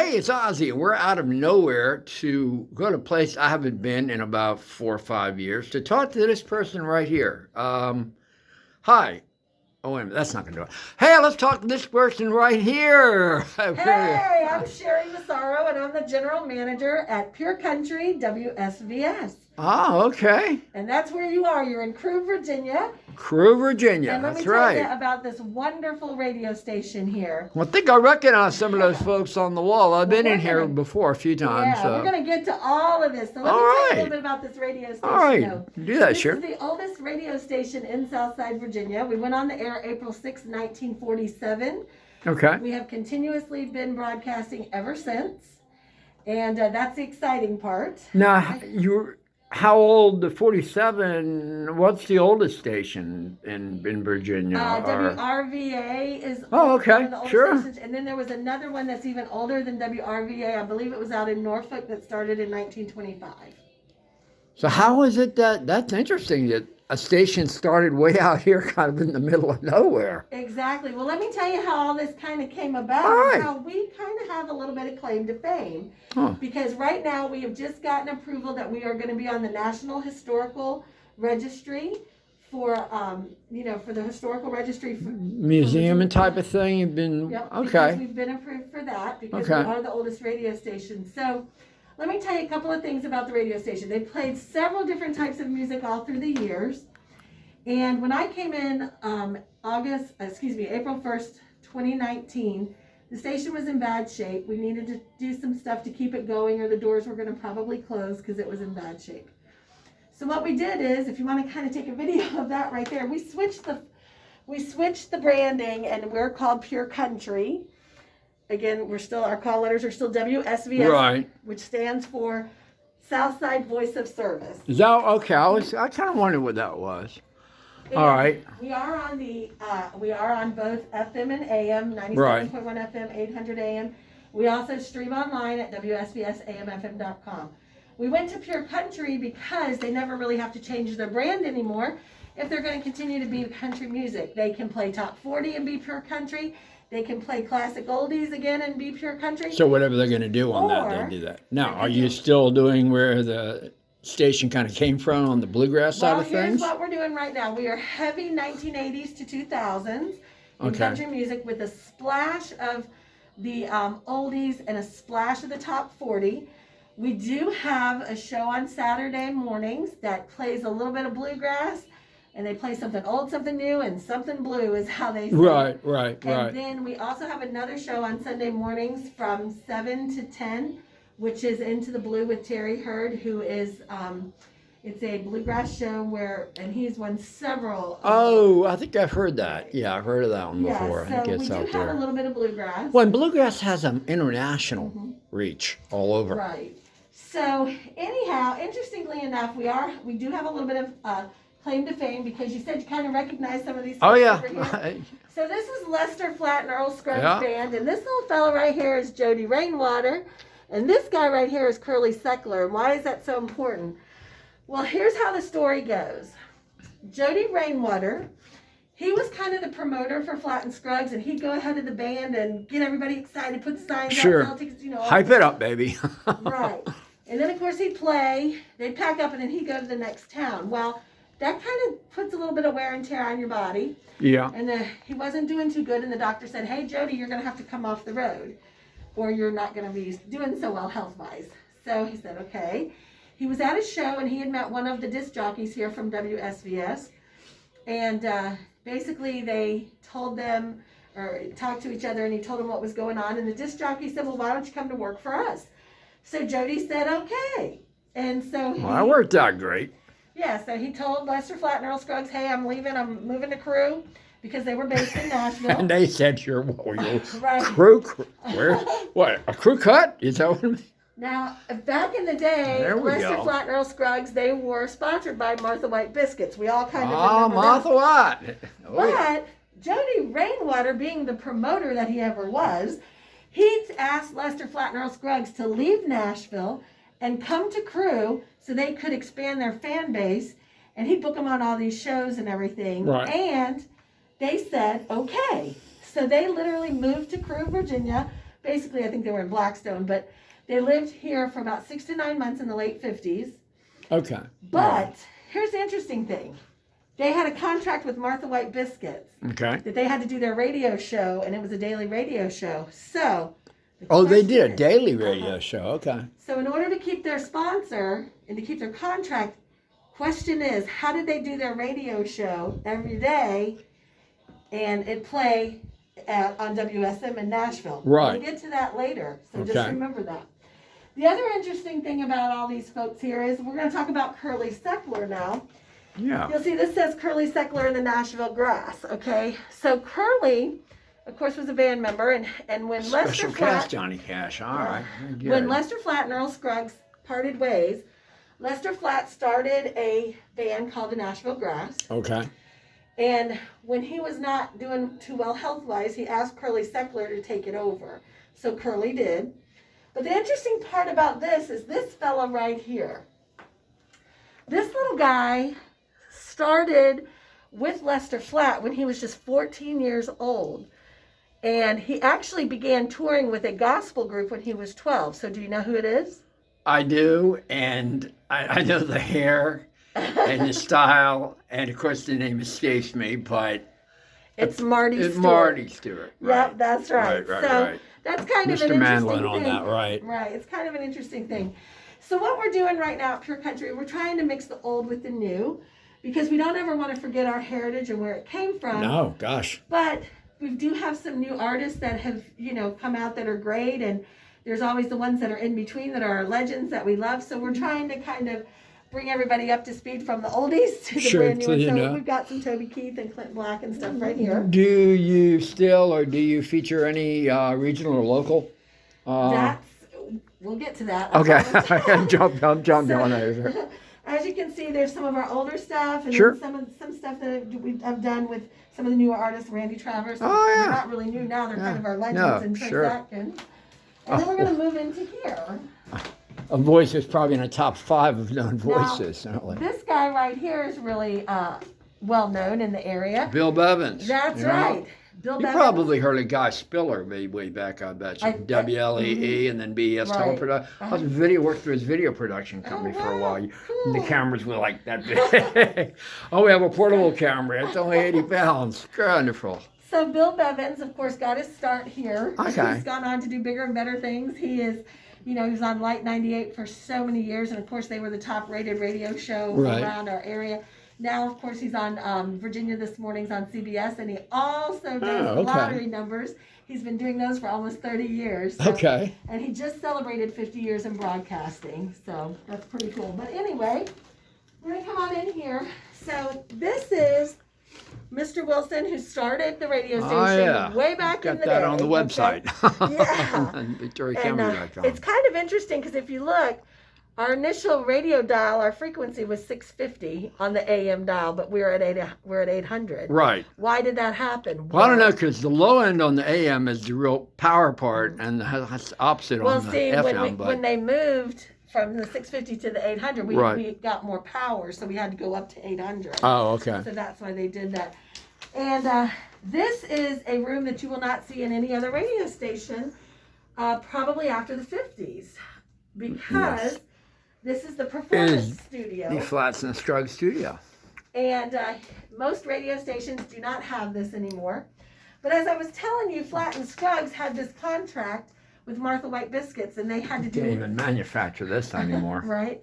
Hey, it's Ozzy. We're out of nowhere to go to a place I haven't been in about 4 or 5 years to talk to this person right here. Hi. Oh, wait a minute. That's not going to do it. Hey, let's talk to this person right here. Hey, I'm Sherry Massaro, and I'm the general manager at Pure Country WSVS. Oh, okay. And that's where you are. You're in Crewe, Virginia. Crewe, Virginia. And let That's me tell right. you about this wonderful radio station here. Well, I think I recognize some of those folks on the wall. I've been in here before a few times. Yeah, we're going to get to all of this. So let me tell you a little bit about this radio station. All right. Do that, This sure. is the oldest radio station in Southside Virginia. We went on the air April 6, 1947. Okay. We have continuously been broadcasting ever since. And that's the exciting part. Now, how old? The 47. What's the oldest station in Virginia? WRVA is Oh, okay, one of the oldest sure. stations. And then there was another one that's even older than WRVA. I believe it was out in Norfolk that started in 1925. So how is it that's interesting that a station started way out here, kind of in the middle of nowhere? Exactly. Well, let me tell you how all this kind of came about. All right. And how we kind of have a little bit of claim to fame. Huh. Because right now we have just gotten approval that we are going to be on the National Historical Registry for the Historical Registry. Museum and type of thing. You've been Yep, okay. because we've been approved for that because Okay. we are the oldest radio station. So let me tell you a couple of things about the radio station. They played several different types of music all through the years. And when I came in April 1st, 2019, the station was in bad shape. We needed to do some stuff to keep it going, or the doors were going to probably close because it was in bad shape. So what we did is, if you want to kind of take a video of that right there, we switched the branding, and we're called Pure Country. Again, our call letters are still WSVS, Right. which stands for Southside Voice of Service. Is that okay? I kind of wondered what that was. All right. We are on both FM and AM, 97.1 FM, 800 AM. We also stream online at WSVSAMFM.com. We went to Pure Country because they never really have to change their brand anymore if they're going to continue to be country music. They can play top 40 and be Pure Country. They can play classic oldies again and be Pure Country. So whatever they're going to do on that, they do that. Now, are you still doing where the station kind of came from on the bluegrass side of Here's things? what we're doing right now. We are heavy 1980s to 2000s in country music with a splash of the oldies and a splash of the top 40. We do have a show on Saturday mornings that plays a little bit of bluegrass, and they play something old, something new, and something blue is how they say it. Right. And then we also have another show on Sunday mornings from 7 to 10, which is Into the Blue with Terry Hurd, who is, it's a bluegrass show and he's won several. Oh, I think I've heard that. Yeah, I've heard of that one before. Yeah, so It we gets do out have there. a little bit of bluegrass. Well, and bluegrass has an international reach all over. Right. So anyhow, interestingly enough, we do have a little bit of claim to fame because you said you kind of recognize some of these. Oh, folks yeah. over here. So this is Lester Flatt and Earl Scruggs Band, and this little fellow right here is Jody Rainwater, and this guy right here is Curly Seckler. And why is that so important? Well, here's how the story goes. Jody Rainwater, he was kind of the promoter for Flatt and Scruggs, and he'd go ahead of the band and get everybody excited, put the signs Sure. out, sell tickets, Hype it up, baby. Right. And then, of course, he'd play, they'd pack up, and then he'd go to the next town. Well, that kind of puts a little bit of wear and tear on your body. Yeah. And he wasn't doing too good, and the doctor said, hey, Jody, you're going to have to come off the road, or you're not going to be doing so well health-wise. So he said, okay. He was at a show, and he had met one of the disc jockeys here from WSVS. And basically, they told them, or talked to each other, and he told them what was going on. And the disc jockey said, well, why don't you come to work for us? So Jody said, okay. And so That worked out great. Yeah, so he told Lester Flatt and Earl Scruggs, hey, I'm moving to Crewe, because they were based in Nashville. And they said, you're Right. crew, where? What, a crew cut? Is that what it means? Now, back in the day, There we Lester go. Flatt and Earl Scruggs, they were sponsored by Martha White Biscuits. We all kind of remember Martha that. White. Oh, yeah. But Jody Rainwater, being the promoter that he ever was, he asked Lester Flatt and Earl Scruggs to leave Nashville and come to Crewe so they could expand their fan base, and he'd book them on all these shows and everything. Right. And they said, okay. So they literally moved to Crewe, Virginia, basically, I think they were in Blackstone, but they lived here for about 6 to 9 months in the late 50s. Okay. But here's the interesting thing. They had a contract with Martha White Biscuits Okay. that they had to do their radio show, and it was a daily radio show. So, Oh, they did a question is- daily radio show. Okay. So in order to keep their sponsor and to keep their contract, question is, how did they do their radio show every day and it play on WSM in Nashville? Right. We'll get to that later, so just Okay. remember that. The other interesting thing about all these folks here is we're going to talk about Curly Seckler now. Yeah. You'll see this says Curly Seckler in the Nashville Grass, okay? So Curly, of course, was a band member, and when Lester Special Cash, Flatt, Johnny Cash. All right. Very good. when Lester Flatt and Earl Scruggs parted ways, Lester Flatt started a band called the Nashville Grass. Okay. And when he was not doing too well health-wise, he asked Curly Seckler to take it over. So Curly did. But the interesting part about this is this fella right here. This little guy started with Lester Flatt when he was just 14 years old. And he actually began touring with a gospel group when he was 12. So do you know who it is? I do, and I know the hair and the style, and of course the name escapes me, but It's Marty it's Stewart. Marty Stewart. Yep, that's right. Right, so right. that's kind of an Mr. interesting Mandlin thing. on that, right. Right, it's kind of an interesting thing. So what we're doing right now at Pure Country, we're trying to mix the old with the new because we don't ever want to forget our heritage and where it came from. No, gosh. But we do have some new artists that have, come out that are great, and there's always the ones that are in between that are our legends that we love. So we're trying to kind of bring everybody up to speed from the oldies to the Sure, brand new so ones. you So know. we've got some Toby Keith and Clint Black and stuff right here. Do you still, or do you feature any regional or local? We'll get to that. I Okay. promise. I'm jumping So- on there. As you can see, there's some of our older stuff, and Sure. then some stuff that I've done with some of the newer artists, Randy Travers. Oh, yeah. They're not really new now; they're Yeah. kind of our legends No, and Trey sure. Zatkin. And then we're going to move into here. A voice is probably in the top 5 of known Now, voices, certainly. This guy right here is really well known in the area. Bill Bevins. That's you know? right, Bill You Bevins. probably heard of Guy Spiller way back, I bet you. WLEE and then BES Right. Teleproduction. I was worked for his video production company for a wow. while. Cool. The cameras were like that big. Oh, we have a portable camera. It's only 80 pounds. Wonderful. So Bill Bevins, of course, got his start here. Okay. He's gone on to do bigger and better things. He is, he was on Light 98 for so many years, and of course they were the top-rated radio show Right. around our area. Now, of course, he's on Virginia This Morning's on CBS, and he also does Oh, okay. lottery numbers. He's been doing those for almost 30 years. So- Okay. And he just celebrated 50 years in broadcasting, so that's pretty cool. But anyway, we're going to come on in here. So this is Mr. Wilson, who started the radio station Oh, yeah. way back in Got the that day. on the okay? website. Yeah. On And VictoriaCamera.com. it's kind of interesting because if you look, our initial radio dial, our frequency was 650 on the AM dial, but we're at 800. Right. Why did that happen? Well, I don't know, because the low end on the AM is the real power part, and that's opposite Well, on the see, FM. when they moved from the 650 to the 800, Right. we got more power, so we had to go up to 800. Oh, okay. So that's why they did that. And this is a room that you will not see in any other radio station, probably after the 50s, because this is the performance studio. The Flats and Scruggs studio. And most radio stations do not have this anymore. But as I was telling you, Flatt and Scruggs had this contract with Martha White Biscuits, and they had to do Can't even manufacture this anymore. right,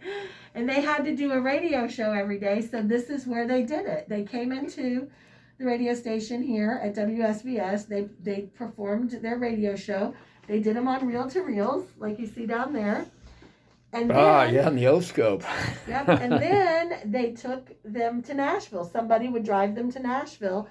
and they had to do a radio show every day. So this is where they did it. They came into the radio station here at WSBS. They performed their radio show. They did them on reel to reels, like you see down there. And then, Yeah, in the O-scope. Yep. And then they took them to Nashville. Somebody would drive them to Nashville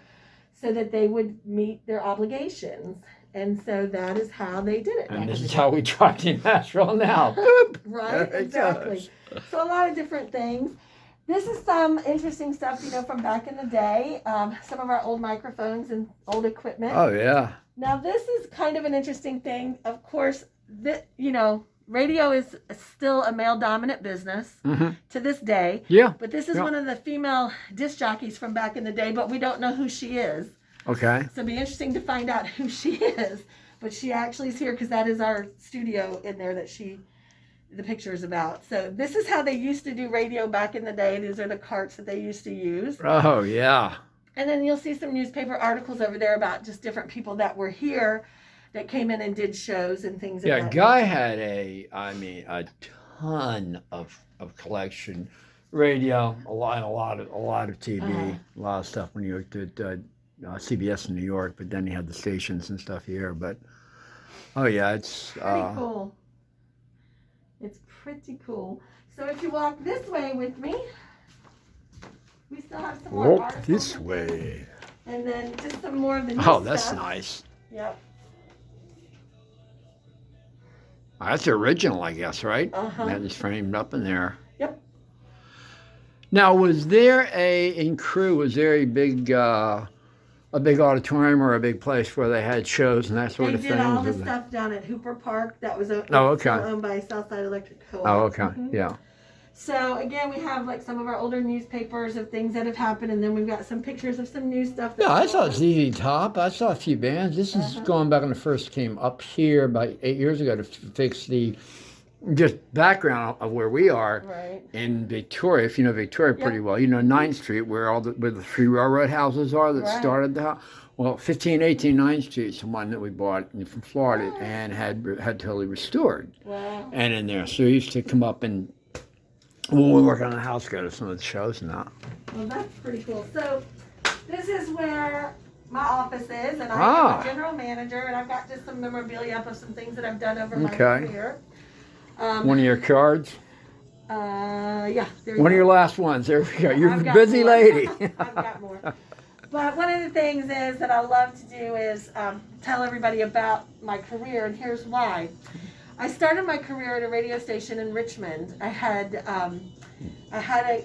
so that they would meet their obligations. And so that is how they did it. And this is how we drive to Nashville now. Boop. Right, There it exactly. So a lot of different things. This is some interesting stuff, from back in the day. Some of our old microphones and old equipment. Oh, yeah. Now this is kind of an interesting thing. Of course, radio is still a male-dominant business to this day. Yeah. But this is Yeah. one of the female disc jockeys from back in the day, but we don't know who she is. Okay. So it'll be interesting to find out who she is. but she actually is here because that is our studio in there that the picture is about. So this is how they used to do radio back in the day. These are the carts that they used to use. Oh, yeah. And then you'll see some newspaper articles over there about just different people that were here that came in and did shows and things. Yeah, of that Guy nature. had a ton of collection, radio, a lot of TV, a lot of stuff when you worked at CBS in New York. But then he had the stations and stuff here. But oh yeah, it's Pretty cool. It's pretty cool. So if you walk this way with me, we still have some more walk articles this and way. things. And then just some more of the new Oh, that's stuff. nice. Yep. That's original, I guess, right? Uh-huh. That is framed up in there. Yep. Now, was there in Crewe? Was there a big auditorium or a big place where they had shows and that sort They of did thing? all the stuff down at Hooper Park. That was Oh, okay. still owned by Southside Electric Co-op. Oh, okay, Mhm. yeah. So again, we have like some of our older newspapers of things that have happened, and then we've got some pictures of some new stuff. Yeah, I that's saw going on. ZZ Top. I saw a few bands. This is going back when it first came up here about 8 years ago to fix the just background of where we are Right. in Victoria. If you know Victoria pretty well, you know 9th Street where where the 3 railroad houses are that Right. started the house. Well, 1518 9th Street is the one that we bought from Florida and had totally restored. Wow. And in there, so we used to come up and when we were working on the house, go to some of the shows and that. Well, that's pretty cool. So this is where my office is, and I'm Ah. the general manager, and I've got just some memorabilia up of some things that I've done over my Okay. career. One of your cards. Yeah. There One of you your go. last ones. There we go. You're I've a got busy more. lady. I've got more. But one of the things is that I love to do is tell everybody about my career, and here's why. I started my career at a radio station in Richmond. I had a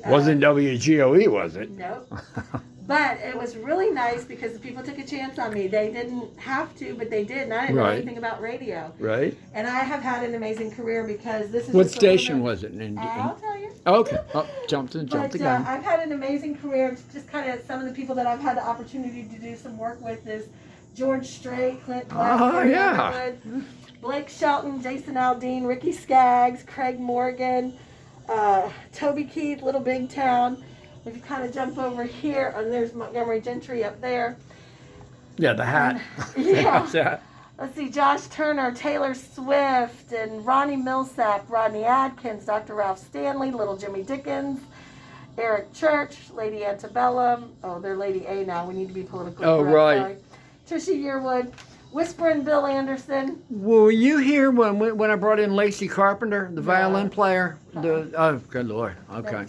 Wasn't WGOE, was it? Nope. But it was really nice because the people took a chance on me. They didn't have to, but they did, and I didn't know Right. anything about radio. Right. And I have had an amazing career because this is What just a little station bit- was it? I'll tell you. Okay. Oh, jumped the But gun. I've had an amazing career. Just kind of some of the people that I've had the opportunity to do some work with is George Strait, Clint Black, Oh, Gary yeah. Underwood, Blake Shelton, Jason Aldean, Ricky Skaggs, Craig Morgan, Toby Keith, Little Big Town. If you kind of jump over here, and there's Montgomery Gentry up there. Yeah, the hat. Yeah. That. Let's see, Josh Turner, Taylor Swift, and Ronnie Millsap, Rodney Adkins, Dr. Ralph Stanley, Little Jimmy Dickens, Eric Church, Lady Antebellum. Oh, they're Lady A now. We need to be politically Oh, correct. right. Sorry. Trisha Yearwood, Whispering Bill Anderson. Were you here when I brought in Lacey Carpenter, the No. violin player? Oh, good Lord. Okay.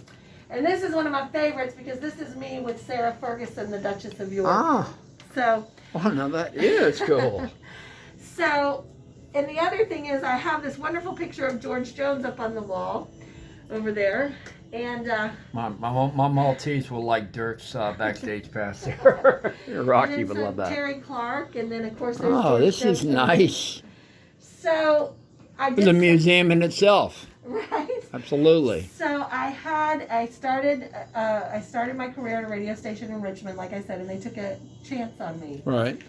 And this is one of my favorites because this is me with Sarah Ferguson, the Duchess of York. Ah. So, Oh, no, that is cool. so, and the other thing is I have this wonderful picture of George Jones up on the wall over there. And my Maltese will like Dirk's backstage pass there. Rocky and would then love that. Terry Clark, and then of course there's Oh, George this is Jones. nice. So I It's did a museum in itself. right. Absolutely. So I started my career at a radio station in Richmond, like I said, and they took a chance on me. Right.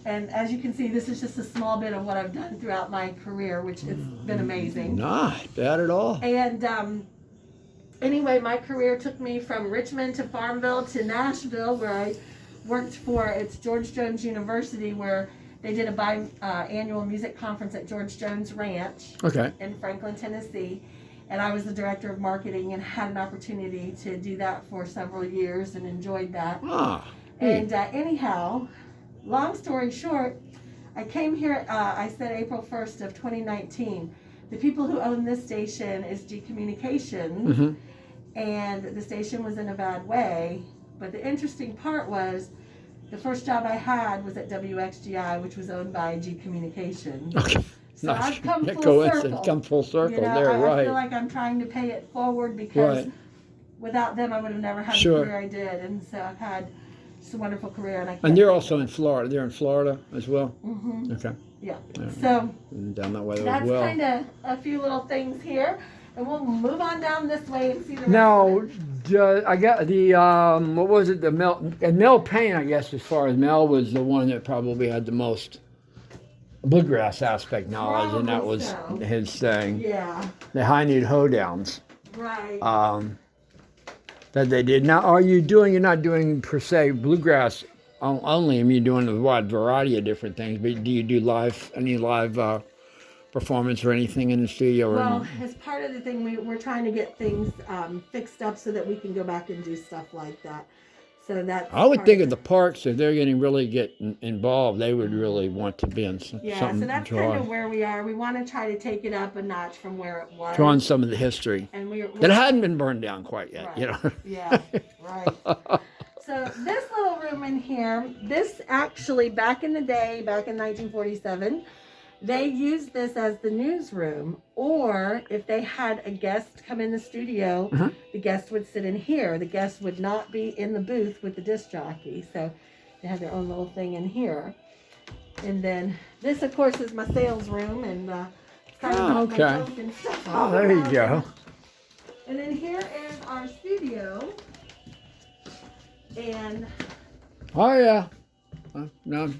And as you can see, this is just a small bit of what I've done throughout my career, which has been amazing. Not bad at all. And anyway, my career took me from Richmond to Farmville to Nashville, where I worked for, it's George Jones University, where they did a annual music conference at George Jones Ranch Okay. in Franklin, Tennessee. And I was the director of marketing and had an opportunity to do that for several years and enjoyed that. Ah. And anyhow, long story short, I came here, I said April 1st of 2019. The people who own this station is G Communications, Mm-hmm. and the station was in a bad way. But the interesting part was, the first job I had was at WXGI, which was owned by G Communications. Okay. So I've come Yeah, full coincidence. circle. Come full circle You know, there, I right. feel like I'm trying to pay it forward because Right. without them, I would have never had Sure. the career I did. And so I've had just a wonderful career. And And they're also in Florida. They're in Florida as well. hmm Okay. Yeah. Yeah. So And down that way as that's well. kind of a few little things here. And we'll move on down this way and see the rest Now, of it. I got the what was it? The Mel Payne, I guess. As far as Mel was the one that probably had the most bluegrass aspect knowledge, and that Probably was so. his thing. Yeah, The high need hoedowns right. that they did. Now, you're not doing per se bluegrass only? I mean, you're doing a wide variety of different things, but do you do any live performance or anything in the studio? Well, as part of the thing, we're trying to get things fixed up so that we can go back and do stuff like that. So that's I would part think of the parks, if they're going to really get involved, they would really want to be in yeah, something. so that's kind of where we are. We want to try to take it up a notch from where it was. Drawing some of the history And we're that hadn't been burned down quite yet, right. you know. Yeah, right. So this little room in here, this actually back in the day, back in 1947, they used this as the newsroom, or if they had a guest come in the studio, the guest would sit in here. The guest would not be in the booth with the disc jockey. So they had their own little thing in here. And then this, of course, is my sales room, and it's kind of my junk and stuff. Oh, there you go. And then here is our studio. And oh yeah, I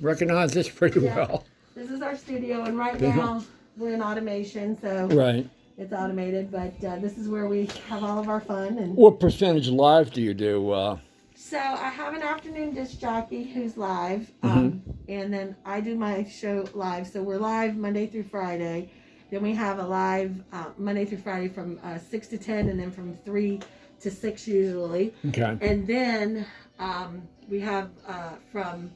recognize this pretty well. This is our studio, and right now we're in automation, so right. It's automated. But this is where we have all of our fun. And what percentage live do you do? So I have an afternoon disc jockey who's live, and then I do my show live. So we're live Monday through Friday. Then we have a live Monday through Friday from 6 to 10, and then from 3 to 6 usually. Okay. And then we have from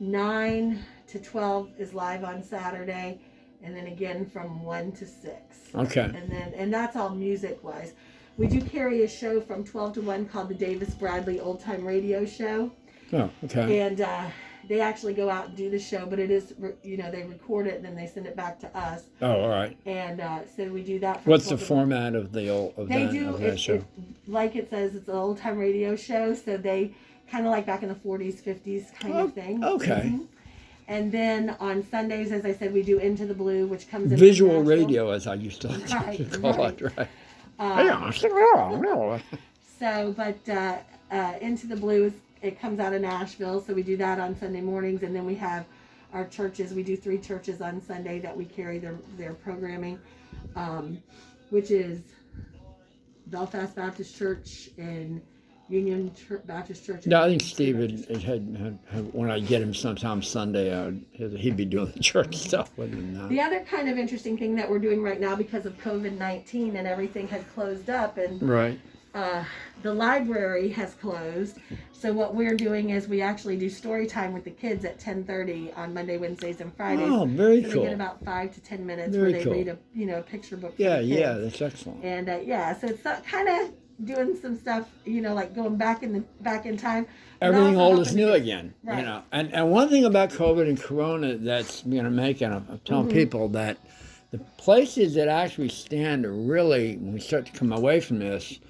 9 to 12 is live on Saturday, and then again from 1 to 6. Okay. And that's all music wise. We do carry a show from 12 to 1 called the Davis Bradley Old Time Radio Show. Oh, okay. And they actually go out and do the show, but it is, they record it and then they send it back to us. Oh, all right. And so we do that. From What's the format of the old that show? Like it says, it's an old time radio show, so they kind of like back in the 40s, 50s kind of thing. Okay. And then on Sundays, as I said, we do Into the Blue, which comes in visual radio, as I used to call it. Right. So, but Into the Blue, it comes out of Nashville, so we do that on Sunday mornings, and then we have our churches. We do 3 churches on Sunday that we carry their programming, which is Belfast Baptist Church and Union Baptist Church. No, I think Steve had when I get him sometime Sunday, he'd be doing the church stuff with him. The other kind of interesting thing that we're doing right now, because of COVID-19 and everything had closed up, and right. The library has closed. So what we're doing is we actually do story time with the kids at 10:30 on Monday, Wednesdays, and Fridays. Oh, very so cool. They get about 5 to 10 minutes very where they cool. read a picture book. Yeah, yeah, that's excellent. And so it's kind of doing some stuff, like going back in time. Everything old is new again, right. And one thing about COVID and Corona that's making, I'm telling people that the places that actually stand to really, when we start to come away from this,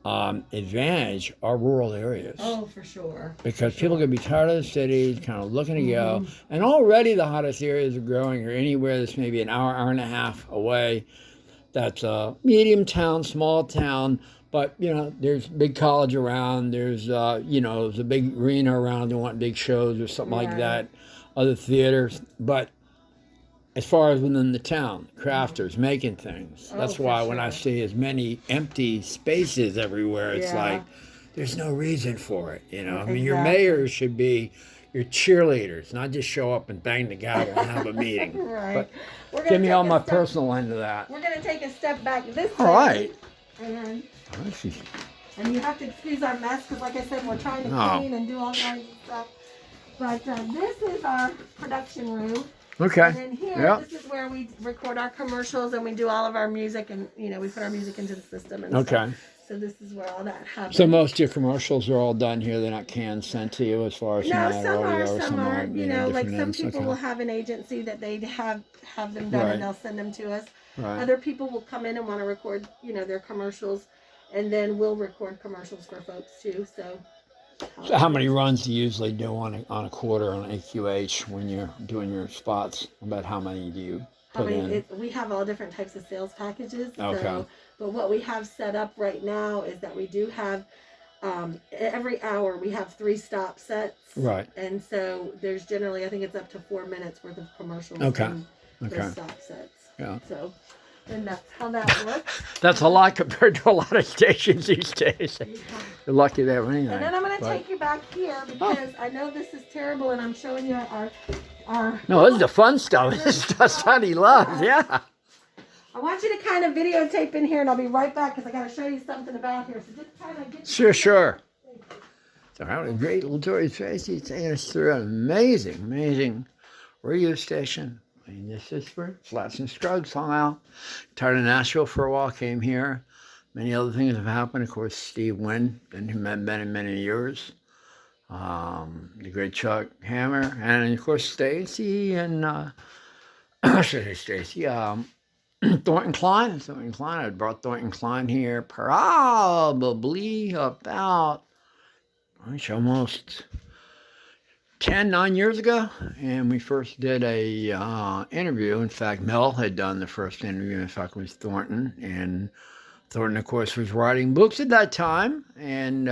advantage are rural areas. Oh, for sure. Because people can be tired of the cities, kind of looking to go. And already the hottest areas are growing, or anywhere that's maybe an hour and a half away. That's a medium town, small town. But, there's big college around. There's, there's a big arena around. They want big shows or something like that. Other theaters. But as far as within the town, crafters making things. That's why when I see as many empty spaces everywhere, it's like there's no reason for it. I mean, your mayors should be your cheerleaders, not just show up and bang the gavel and have a meeting. Right. But give me on my personal end of that. We're going to take a step back this way. All right. And you have to excuse our mess because, like I said, we're trying to clean and do all kinds of stuff. But this is our production room. Okay. And then here, this is where we record our commercials and we do all of our music, and we put our music into the system. And stuff. So this is where all that happens. So most of your commercials are all done here. They're not canned, sent to you, as far as some some are. Like some ends. people will have an agency that they have them done and they'll send them to us. Right. Other people will come in and want to record, their commercials, and then we'll record commercials for folks too. So how many runs do you usually do on a quarter on AQH when you're doing your spots? About how many do you put in? We have all different types of sales packages. Okay. But what we have set up right now is that we do have every hour we have 3 stop sets. Right. And so there's generally, I think it's up to 4 minutes worth of commercials. Okay. In Okay. those stop sets. Yeah. So, and that's how that works. That's a lot compared to a lot of stations these days. You're lucky to have anything. And then I'm going to but- take you back here because I know this is terrible, and I'm showing you our. No, this is the fun stuff. This is stuff Sonny loves. Yeah. I want you to kind of videotape in here, and I'll be right back because I got to show you something about here. So just kind of get. Sure. So having a great little Tori Tracy taking us through an amazing radio station. I mean, this is where Flats and Scruggs hung out. Retired in Nashville for a while, came here. Many other things have happened. Of course, Steve Wynn, been many years. The great Chuck Hammer, and of course Stacy and I should say Stacy. Thornton Klein. I brought Thornton Klein here probably about almost 9 years ago, and we first did a interview. In fact, Mel had done the first interview. In fact, with Thornton, and Thornton, of course, was writing books at that time, and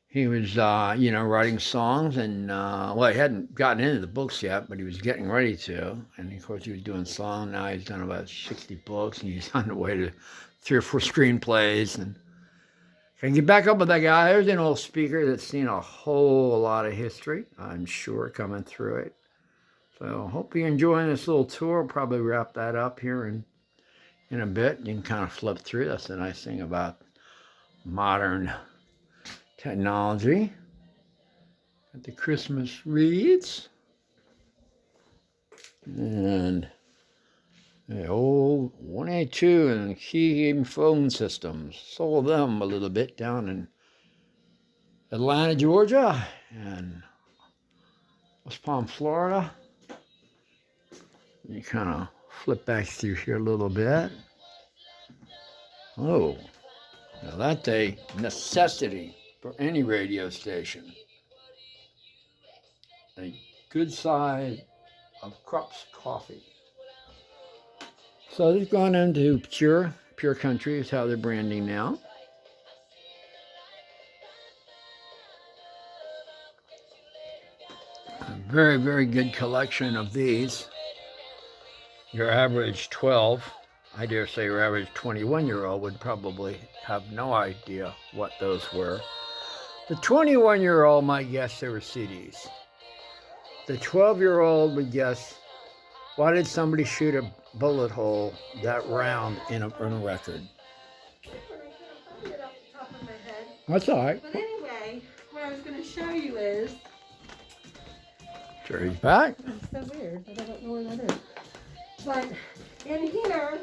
he was, writing songs, and he hadn't gotten into the books yet, but he was getting ready to. And of course, he was doing songs. Now he's done about 60 books, and he's on the way to 3 or 4 screenplays, and. Can get back up with that guy. There's an old speaker that's seen a whole lot of history, I'm sure, coming through it. So hope you're enjoying this little tour. We'll probably wrap that up here in a bit. You can kind of flip through. That's the nice thing about modern technology. Got the Christmas wreaths. And the old 182 and key phone systems. Sold them a little bit down in Atlanta, Georgia, and West Palm, Florida. You kind of flip back through here a little bit. Oh, now that's a necessity for any radio station. A good size of Krups coffee. So they've gone into Pure Country is how they're branding now. A very good collection of these. Your average 12, I dare say your average 21-year-old would probably have no idea what those were. The 21-year-old might guess they were CDs. The 12-year-old would guess, why did somebody shoot a bullet hole that round in a record? That's all right. But anyway, what I was going to show you is. Jerry's back. It's so weird, but I don't know where that is. But in here,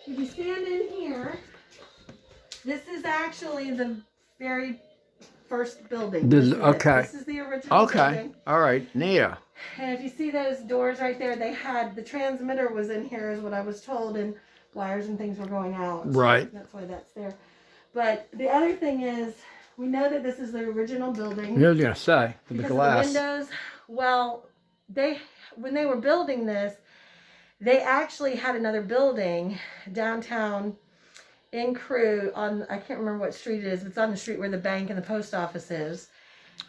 if you stand in here, this is actually the very first building. This is the original building. All right. Nia. And if you see those doors right there, the transmitter was in here is what I was told, and wires and things were going out. Right. That's why that's there. But the other thing is, we know that this is the original building. I was going to say, with the glass. Of the windows, well, when they were building this, they actually had another building downtown in Crew I can't remember what street it is, but it's on the street where the bank and the post office is.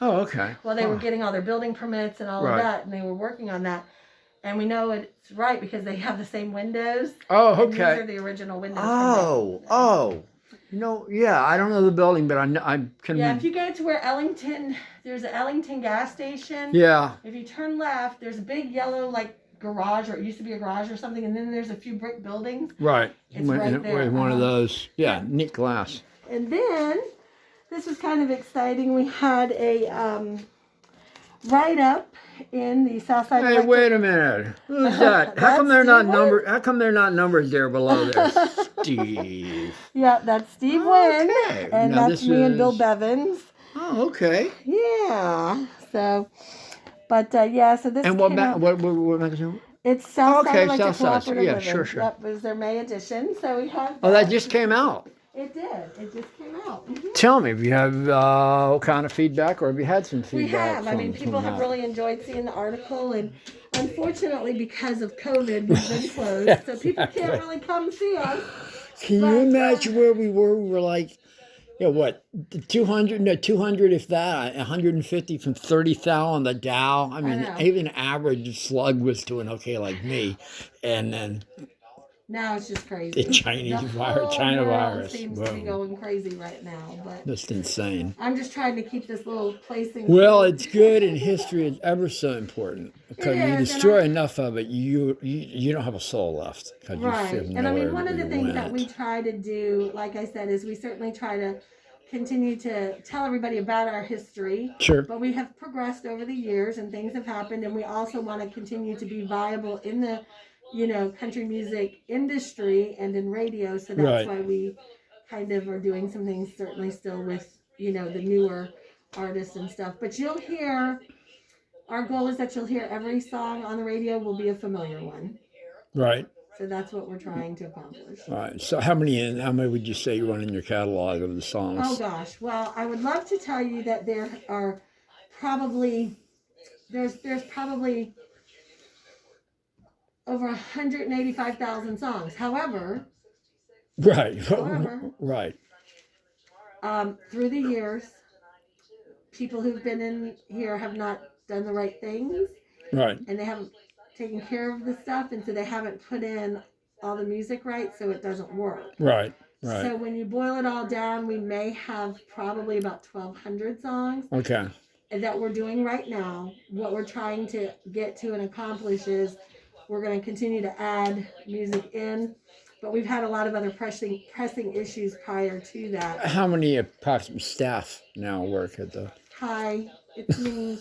Oh, okay. Well, they were getting all their building permits and all of that, and they were working on that. And we know it's right because they have the same windows. Oh, okay. And these are the original windows. Yeah, I don't know the building, but I can. Yeah, if you go to where there's an Ellington gas station. Yeah. If you turn left, there's a big yellow, garage, or it used to be a garage or something, and then there's a few brick buildings. Right. It's right there. One of those. Yeah, neat glass. And then, this was kind of exciting. We had a write-up in the Southside. Hey, wait a minute. Who's that? How come they're not numbered? How come they're not numbers there below there? Steve. Yeah, that's Steve Wynn, and now that's me and Bill Bevins. Oh, okay. Yeah. So, but so this. And what magazine? It's Southside Electric Southside. Cooperative Yeah, Living. sure. That was their May edition. So we have. Oh, that just came out. It did. It just came out. Mm-hmm. Tell me if you have what kind of feedback, or have you had some feedback? We have. People have really enjoyed seeing the article, and unfortunately, because of COVID, we've been closed, so people can't really come see us. Can you imagine where we were? We were like Yeah, what? 200, no, 200 if that, 150 from 30 thou on the Dow. I mean, know. even average slug was doing okay like me. And then Now it's just the crazy. Chinese The virus, whole China world virus. seems to be Whoa, going crazy right now, but that's insane. I'm just trying to keep this little place in. Well, it's good, and history is ever so important because you is, and destroy enough of it, you don't have a soul left because you right. have And I mean, nowhere one of the you things that we went. try to do, like I said, is we certainly try to continue to tell everybody about our history. Sure. But we have progressed over the years, and things have happened, and we also want to continue to be viable in the, country music industry and in radio. So that's Right. why we kind of are doing some things certainly still with, the newer artists and stuff. But you'll hear, our goal is that you'll hear every song on the radio will be a familiar one. Right. So that's what we're trying to accomplish. All right. So how many would you say you run in your catalog of the songs? Oh gosh. Well, I would love to tell you that there are probably there's probably over 185,000 songs. However, Right. Right. Through the years, people who've been in here have not done the right things, Right. and they haven't taken care of the stuff, and so they haven't put in all the music right, so it doesn't work. Right. Right. So when you boil it all down, we may have probably about 1,200 songs. Okay. That we're doing right now. What we're trying to get to and accomplish is we're going to continue to add music in, but we've had a lot of other pressing issues prior to that. How many approximate staff now work at the? Hi, it's me,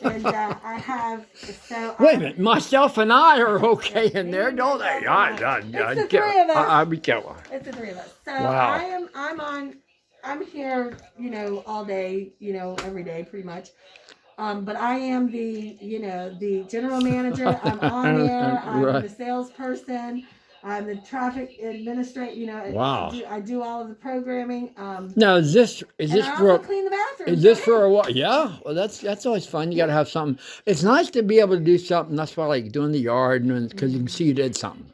and I have so. Wait a minute, myself and I are okay in there, don't they? It's the three of us. I'll be careful. It's the three of us. So Wow. I'm here, all day, every day pretty much. But I am the general manager. I'm on there. I'm Right. the salesperson. I'm the traffic administrator. Wow. I do all of the programming. Now is this and I for? also clean the bathrooms. Is this for a while? Yeah. Well, that's always fun. You got to have something. It's nice to be able to do something. That's why I like doing the yard, and because you can see you did something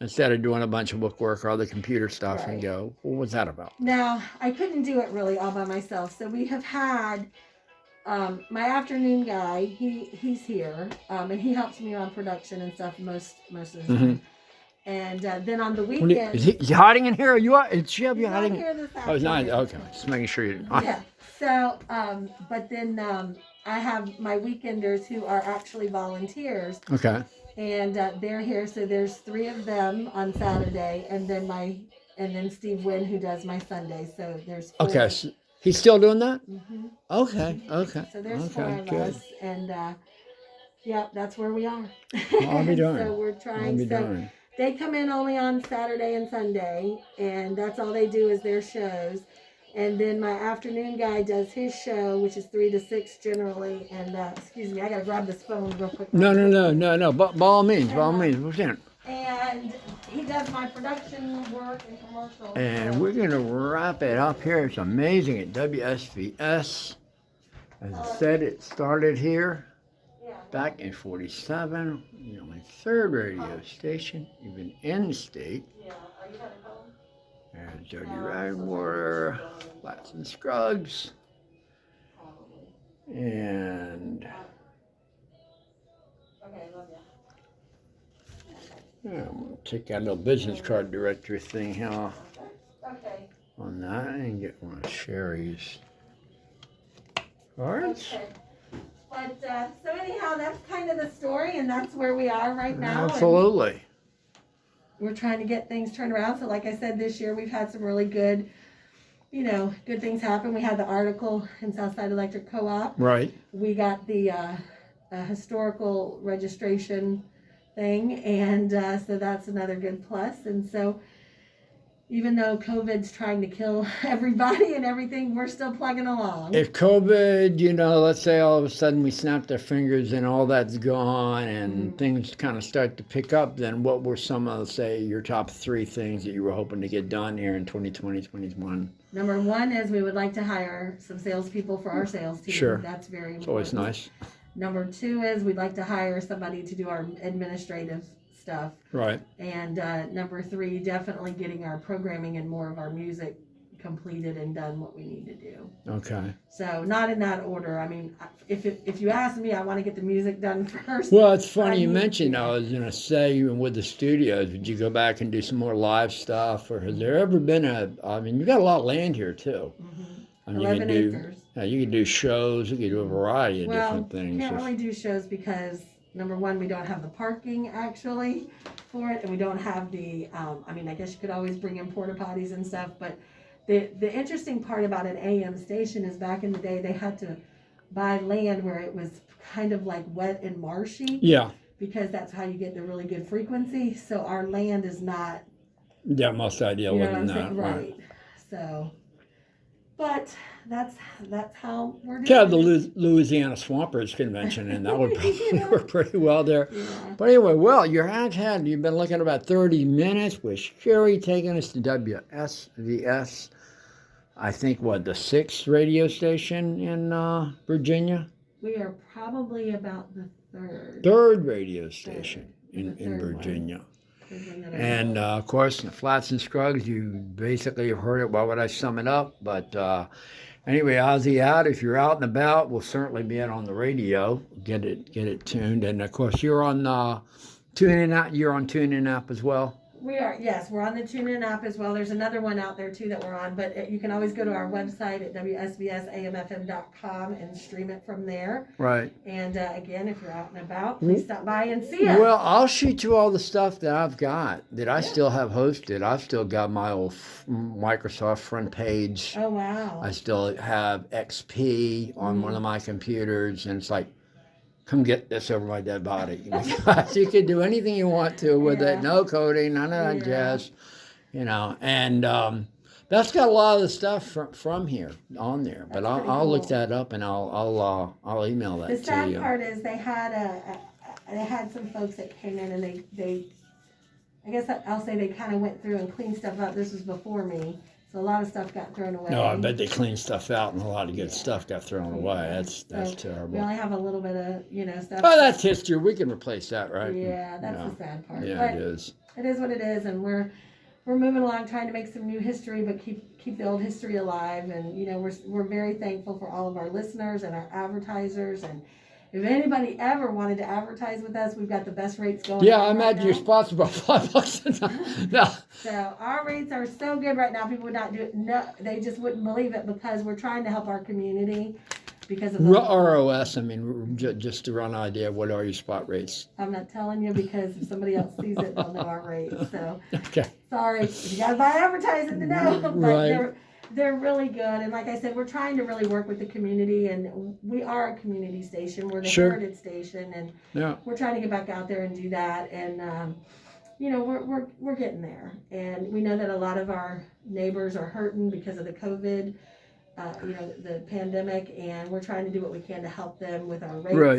instead of doing a bunch of bookwork or other computer stuff and Right. go, what was that about? Now, I couldn't do it really all by myself. So we have had my afternoon guy, he's here, and he helps me on production and stuff most of the time. And then on the weekend, Is he hiding in here? Are you? Is she he's not hiding? here this Oh, it's not. afternoon. Okay, just making sure you. Yeah. So, but then I have my weekenders who are actually volunteers, Okay. and they're here. So there's 3 of them on Saturday, and then Steve Wynn who does my Sunday. So there's 4. Okay. So he's still doing that. hmm Okay. Okay. So there's Okay. 4 of Good. us, and yeah, that's where we are. I'll be darned. So we're I'll trying. be So darned. they come in only on Saturday and Sunday, and that's all they do is their shows. And then my afternoon guy does his show, which is 3 to 6 generally. And excuse me, I gotta grab this phone real quick. No. By all means, what's in it? And he does my production work and commercials. And we're gonna wrap it up here. It's amazing at WSVS. As I said, it started here Yeah. back in '47. The only third radio station, even in the state. Yeah. Are you headed home? There's Jody Radwater, Flats and Scruggs, Probably. and Okay, love you. I'm gonna take that little business card directory thing here Okay. on that and get one of Sherry's cards. Okay. But so anyhow, that's kind of the story, and that's where we are right now. and Absolutely. we're trying to get things turned around. So like I said, this year we've had some really good, good things happen. We had the article in Southside Electric Co-op. Right. We got the historical registration thing, and so that's another good plus. And so even though COVID's trying to kill everybody and everything, we're still plugging along. If COVID, let's say all of a sudden we snapped our fingers and all that's gone and things kind of start to pick up, then what were some of, say, your top 3 things that you were hoping to get done here in 2020, 2021? Number 1 is we would like to hire some salespeople for our sales team. Sure. That's very important. It's always nice. Number 2 is we'd like to hire somebody to do our administrative stuff. Right. And number 3, definitely getting our programming and more of our music completed and done what we need to do. Okay. So not in that order. I mean, if you ask me, I want to get the music done first. Well, it's funny I you need- mentioned. I was gonna say, even with the studios, would you go back and do some more live stuff, or has there ever been a? I mean, you got a lot of land here too. Mhm. I mean, 11 you can do. acres. Yeah, you can do shows. You can do a variety of Well, different things. can't really do shows because number one, we don't have the parking actually for it, and we don't have the. I mean, I guess you could always bring in porta potties and stuff, but the interesting part about an AM station is back in the day they had to buy land where it was kind of like wet and marshy Yeah, because that's how you get the really good frequency. So our land is not, yeah, most ideal you know what than I'm saying, that. right? So, but that's how we're doing. Yeah, the it. Louisiana Swampers Convention, and that would probably work pretty well there. Yeah. But anyway, well, you've been looking at about 30 minutes with Sherry taking us to WSVS. I think, the 6th radio station in Virginia? We are probably about the third. 3rd radio station in The third one. Virginia. Virginia. And of course, the Flats and Scruggs, you basically have heard it. Why would I sum it up? But anyway, Ozzy out. If you're out and about, we'll certainly be out on the radio. Get it tuned. And of course, you're on TuneIn app. You're on TuneIn app as well. We are, yes, we're on the TuneIn app as well. There's another one out there too that we're on, but you can always go to our website at WSVSAMFM.com and stream it from there. Right. And again, if you're out and about, please stop by and see us. Well, I'll shoot you all the stuff that I've got that I still have hosted. I've still got my old Microsoft front page. Oh, wow. I still have XP on one of my computers, and it's like, come get this over my dead body. Because you can do anything you want to with Yeah. it. No coding, none of that Yeah. jazz. And that's got a lot of the stuff from here on there. But That's pretty I'll look cool. that up and I'll email that The to sad you. part is they had some folks that came in and they I guess I'll say they kind of went through and cleaned stuff up. This was before me, so a lot of stuff got thrown away. No, I bet they cleaned stuff out and a lot of good stuff got thrown away. That's So terrible. we only have a little bit of stuff. Oh, that's history. We can replace that, right? Yeah, that's Yeah. the sad part. Yeah, But it is. it is what it is, and we're moving along trying to make some new history, but keep the old history alive. And we're very thankful for all of our listeners and our advertisers. And if anybody ever wanted to advertise with us, we've got the best rates going. Yeah, on I right imagine your now. spots about $5 a time. No. So our rates are so good right now. People would not do it. No, they just wouldn't believe it because we're trying to help our community. Because of the, ROS, I mean, just to run an idea, what are your spot rates? I'm not telling you because if somebody else sees it, they'll know our rates. So. Okay. Sorry, you gotta buy advertising to know, but Right. they're really good. And like I said, we're trying to really work with the community, and we are a community station. We're the Sure. Heritage Station, and Yeah. we're trying to get back out there and do that. And we're getting there. And we know that a lot of our neighbors are hurting because of the COVID, the pandemic, and we're trying to do what we can to help them with our rates. Right.